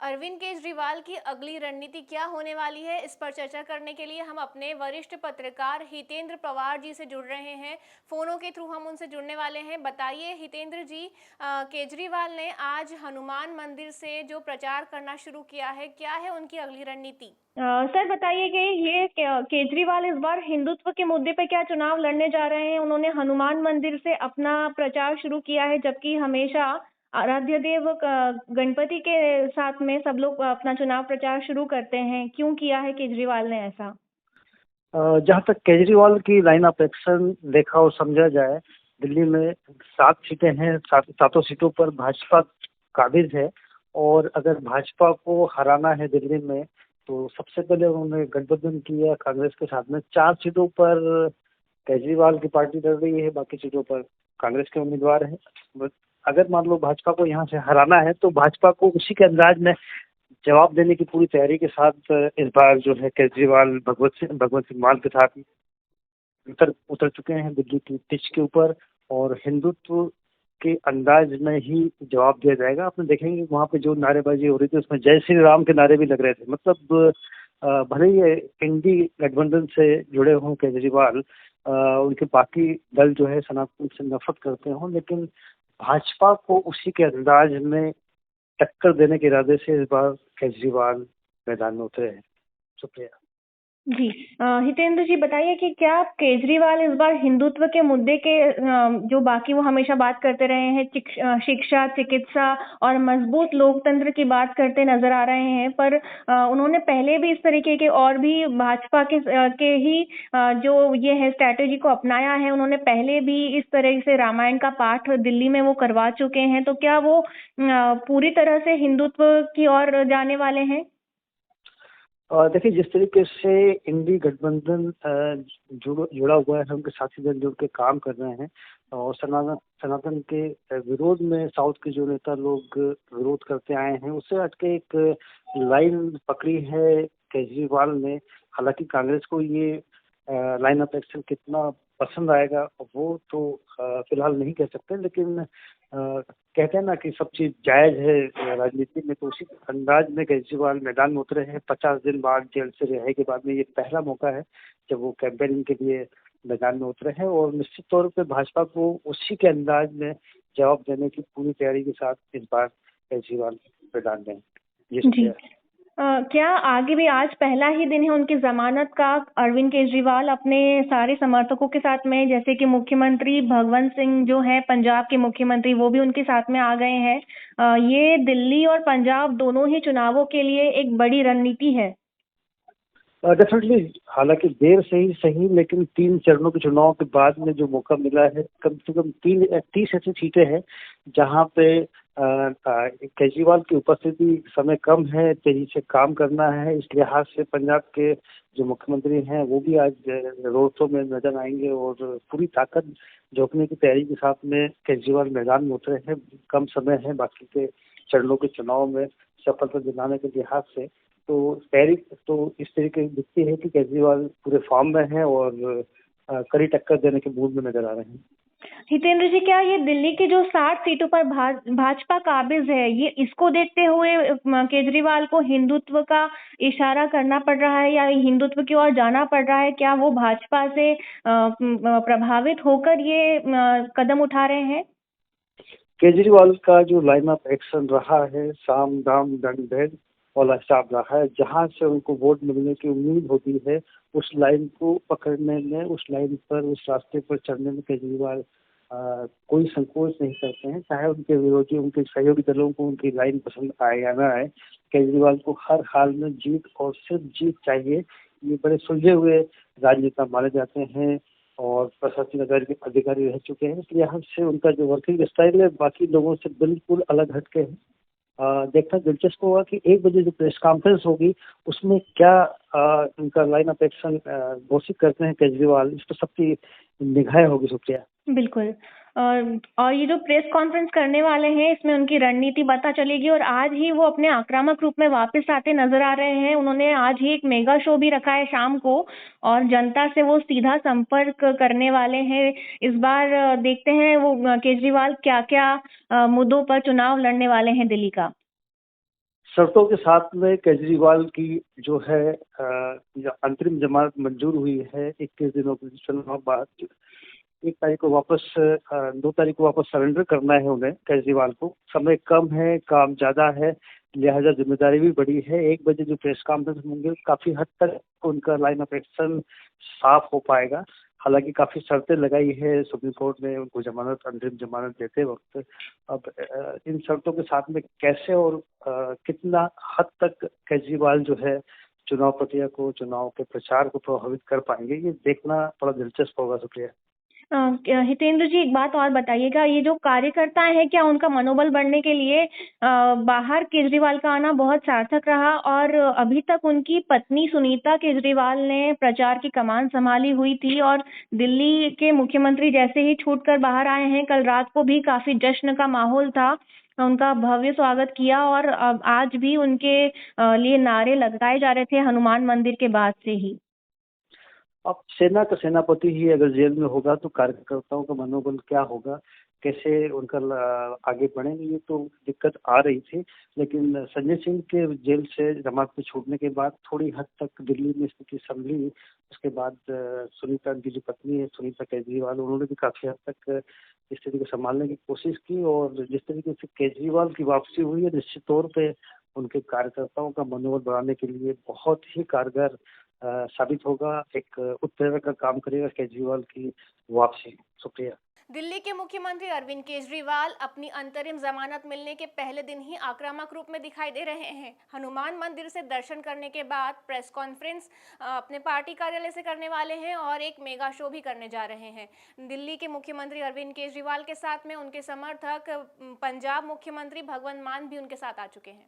अरविंद केजरीवाल की अगली रणनीति क्या होने वाली है, इस पर चर्चा करने के लिए हम अपने वरिष्ठ पत्रकार हितेंद्र पवार जी से जुड़ रहे हैं। फ़ोनों के थ्रू हम उनसे जुड़ने वाले हैं। बताइए हितेंद्र जी, केजरीवाल ने आज हनुमान मंदिर से जो प्रचार करना शुरू किया है, क्या है उनकी अगली रणनीति? सर बताइए कि ये केजरीवाल इस बार हिंदुत्व के मुद्दे पे क्या चुनाव लड़ने जा रहे हैं? उन्होंने हनुमान मंदिर से अपना प्रचार शुरू किया है, जबकि हमेशा आराध्य देव गणपति के साथ में सब लोग अपना चुनाव प्रचार शुरू करते हैं। क्यों किया है केजरीवाल ने ऐसा? जहाँ तक केजरीवाल की लाइन ऑफ एक्शन देखा और समझा जाए, दिल्ली में 7 सीटें हैं। सातों सीटों पर भाजपा काबिज है। और अगर भाजपा को हराना है दिल्ली में, तो सबसे पहले उन्होंने गठबंधन किया कांग्रेस के साथ में। 4 सीटों पर केजरीवाल की पार्टी लड़ रही है, बाकी सीटों पर कांग्रेस के उम्मीदवार हैं। अगर मान लो भाजपा को यहाँ से हराना है, तो भाजपा को उसी के अंदाज में जवाब देने की पूरी तैयारी के साथ इस बार जो है केजरीवाल भगवत सिंह मान के साथ उतर उतर चुके हैं दिल्ली की पिच के ऊपर। और हिंदुत्व के अंदाज में ही जवाब दिया जाएगा। आपने देखेंगे वहाँ पे जो नारेबाजी हो रही थी, उसमें जय श्री राम के नारे भी लग रहे थे। मतलब भले ही ये इंडी गठबंधन से जुड़े हों केजरीवाल, उनके बाकी दल जो है सनातन से नफरत करते हों, लेकिन भाजपा को उसी के अंदाज में टक्कर देने के इरादे से इस बार केजरीवाल मैदान में उतरे हैं। शुक्रिया। जी। हितेंद्र जी बताइए कि क्या केजरीवाल इस बार हिंदुत्व के मुद्दे के जो बाकी वो हमेशा बात करते रहे हैं, शिक्षा, चिकित्सा और मजबूत लोकतंत्र की बात करते नजर आ रहे हैं, पर उन्होंने पहले भी इस तरीके के और भी भाजपा के ही जो ये है स्ट्रैटेजी को अपनाया है। उन्होंने पहले भी इस तरह से रामायण का पाठ दिल्ली में वो करवा चुके हैं, तो क्या वो पूरी तरह से हिंदुत्व की ओर जाने वाले हैं? देखिए, जिस तरीके से इंडी गठबंधन जुड़ा हुआ है, उनके साथी दल जुड़ के काम कर रहे हैं। और सनातन सनातन के विरोध में साउथ के जो नेता लोग विरोध करते आए हैं, उससे हटके एक लाइन पकड़ी है केजरीवाल ने। हालांकि कांग्रेस को ये लाइन ऑफ एक्शन कितना पसंद आएगा वो तो फिलहाल नहीं कह सकते, लेकिन कहते हैं ना कि सब चीज जायज है राजनीति में। तो उसी अंदाज में केजरीवाल मैदान में उतरे हैं। 50 दिन बाद जेल से रिहाई के बाद में ये पहला मौका है जब वो कैंपेनिंग के लिए मैदान में उतरे हैं। और निश्चित तौर पे भाजपा को उसी के अंदाज में जवाब देने की पूरी तैयारी के साथ इस बार केजरीवाल मैदान में हैं। ये जी। शुक्रिया। क्या आगे भी आज पहला ही दिन है उनकी जमानत का? अरविंद केजरीवाल अपने सारे समर्थकों के साथ में, जैसे कि मुख्यमंत्री भगवंत सिंह जो है पंजाब के मुख्यमंत्री, वो भी उनके साथ में आ गए हैं। ये दिल्ली और पंजाब दोनों ही चुनावों के लिए एक बड़ी रणनीति है। डेफिनेटली, हालांकि देर से ही सही, लेकिन 3 चरणों के चुनाव के बाद में जो मौका मिला है, कम से कम 30 ऐसी सीटें हैं जहां पे केजरीवाल की उपस्थिति समय कम है, तेजी से काम करना है। इस लिहाज से पंजाब के जो मुख्यमंत्री हैं वो भी आज रोड शो में नजर आएंगे और पूरी ताकत झोंकने की तैयारी के साथ में केजरीवाल मैदान में उतरे हैं। कम समय है बाकी के चरणों के चुनाव में सफलता दिलाने के लिहाज से। तो तैयारी तो इस तरीके की दिखती है कि केजरीवाल पूरे फॉर्म में हैं और कड़ी टक्कर देने के मूड में नजर आ रहे हैं। हितेंद्र जी, क्या ये दिल्ली की जो 60 सीटों पर भाजपा काबिज है, ये इसको देखते हुए केजरीवाल को हिंदुत्व का इशारा करना पड़ रहा है या हिंदुत्व की ओर जाना पड़ रहा है? क्या वो भाजपा से प्रभावित होकर ये कदम उठा रहे हैं? केजरीवाल का जो लाइन ऑफ एक्शन रहा है, साम दाम दंड भेद वाला हिसाब रहा है। जहां से उनको वोट मिलने की उम्मीद होती है, उस लाइन को पकड़ने में, उस लाइन पर, उस रास्ते पर चलने में केजरीवाल कोई संकोच नहीं करते हैं। चाहे उनके विरोधी, उनके सहयोगी दलों को उनकी लाइन पसंद आए या ना आए, केजरीवाल को हर हाल में जीत और सिर्फ जीत चाहिए। ये बड़े सुलझे हुए राजनेता माने जाते हैं और प्रशासनिक अधिकारी रह चुके हैं। इस लिहाज से उनका जो वर्किंग स्टाइल है बाकी लोगों से बिल्कुल अलग हटके है। देखना दिलचस्प होगा कि 1 बजे जो प्रेस कॉन्फ्रेंस होगी उसमें क्या उनका लाइन ऑफ एक्शन घोषित करते हैं केजरीवाल, इस पर सबकी निगाहें होगी। शुक्रिया। बिल्कुल। और ये जो प्रेस कॉन्फ्रेंस करने वाले हैं, इसमें उनकी रणनीति पता चलेगी और आज ही वो अपने आक्रामक रूप में वापस आते नजर आ रहे हैं। उन्होंने आज ही एक मेगा शो भी रखा है शाम को और जनता से वो सीधा संपर्क करने वाले हैं। इस बार देखते हैं वो केजरीवाल क्या-क्या मुद्दों पर चुनाव लड़ने वाले हैं दिल्ली का। शर्तों के साथ में केजरीवाल की जो है जो अंतरिम जमानत मंजूर हुई है 21 दिनों के चुनाव बाद। 1 तारीख को वापस 2 तारीख को वापस सरेंडर करना है उन्हें, केजरीवाल को। समय कम है, काम ज़्यादा है, लिहाजा जिम्मेदारी भी बड़ी है। 1 बजे जो प्रेस कॉन्फ्रेंस होंगे, काफ़ी हद तक उनका लाइन ऑफ एक्शन साफ हो पाएगा। हालांकि काफ़ी शर्तें लगाई है सुप्रीम कोर्ट ने उनको जमानत, अंतरिम जमानत देते वक्त। अब इन शर्तों के साथ में कैसे और कितना हद तक केजरीवाल जो है चुनाव प्रक्रिया को, चुनाव के प्रचार को प्रभावित कर पाएंगे, ये देखना बड़ा दिलचस्प होगा। शुक्रिया। हितेंद्र जी, एक बात और बताइएगा, ये जो कार्यकर्ता हैं, क्या उनका मनोबल बढ़ने के लिए बाहर केजरीवाल का आना बहुत सार्थक रहा? और अभी तक उनकी पत्नी सुनीता केजरीवाल ने प्रचार की कमान संभाली हुई थी और दिल्ली के मुख्यमंत्री जैसे ही छूटकर बाहर आए हैं, कल रात को भी काफी जश्न का माहौल था। उनका भव्य स्वागत किया और अब आज भी उनके लिए नारे लगाए जा रहे थे हनुमान मंदिर के बाद से ही। अब सेना का सेनापति ही अगर जेल में होगा तो कार्यकर्ताओं का मनोबल क्या होगा, कैसे उनका आगे बढ़ेंगे, ये तो दिक्कत आ रही थी। लेकिन संजय सिंह के जेल से जमानत पे छूटने के बाद थोड़ी हद तक दिल्ली में स्थिति संभली। उसके बाद सुनीता, उनकी जो पत्नी है सुनीता केजरीवाल, उन्होंने भी काफी हद तक स्थिति को संभालने की कोशिश की। और जिस तरीके से केजरीवाल की वापसी हुई है, निश्चित तौर पे उनके कार्यकर्ताओं का मनोबल बढ़ाने के लिए बहुत ही कारगर साबित होगा। एक उत्प्रेरक का काम करेगा केजरीवाल की वापसी। शुक्रिया। दिल्ली के मुख्यमंत्री अरविंद केजरीवाल अपनी अंतरिम जमानत मिलने के पहले दिन ही आक्रामक रूप में दिखाई दे रहे हैं। हनुमान मंदिर से दर्शन करने के बाद प्रेस कॉन्फ्रेंस अपने पार्टी कार्यालय से करने वाले हैं और एक मेगा शो भी करने जा रहे हैं। दिल्ली के मुख्यमंत्री अरविंद केजरीवाल के साथ में उनके समर्थक पंजाब मुख्यमंत्री भगवंत मान भी उनके साथ आ चुके हैं।